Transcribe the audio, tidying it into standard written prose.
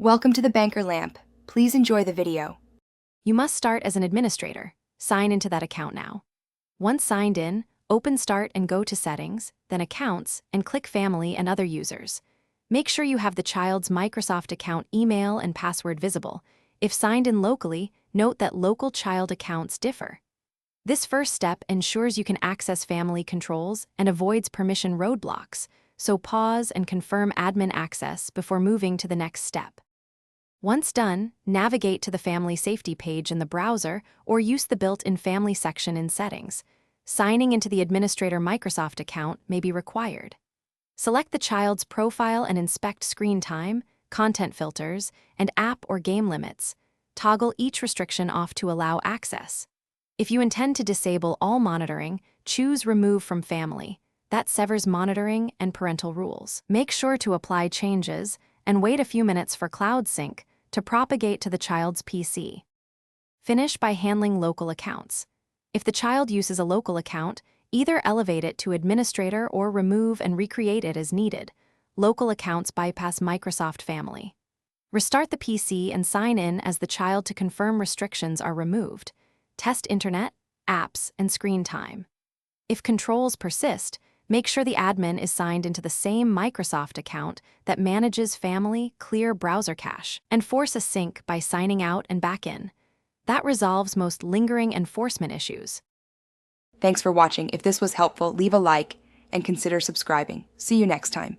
Welcome to the Banker Lamp. Please enjoy the video. You must start as an administrator. Sign into that account now. Once signed in, open Start and go to Settings, then Accounts, and click Family and Other Users. Make sure you have the child's Microsoft account email and password visible. If signed in locally, note that local child accounts differ. This first step ensures you can access family controls and avoids permission roadblocks, so pause and confirm admin access before moving to the next step. Once done, navigate to the Family Safety page in the browser or use the built-in Family section in Settings. Signing into the Administrator Microsoft account may be required. Select the child's profile and inspect screen time, content filters, and app or game limits. Toggle each restriction off to allow access. If you intend to disable all monitoring, choose Remove from Family. That severs monitoring and parental rules. Make sure to apply changes and wait a few minutes for Cloud Sync to propagate to the child's PC. Finish by handling local accounts. If the child uses a local account, either elevate it to administrator or remove and recreate it as needed. Local accounts bypass Microsoft Family. Restart the PC and sign in as the child to confirm restrictions are removed. Test internet, apps, and screen time. If controls persist, make sure the admin is signed into the same Microsoft account that manages Family, clear browser cache, and force a sync by signing out and back in. That resolves most lingering enforcement issues. Thanks for watching. If this was helpful, leave a like and consider subscribing. See you next time.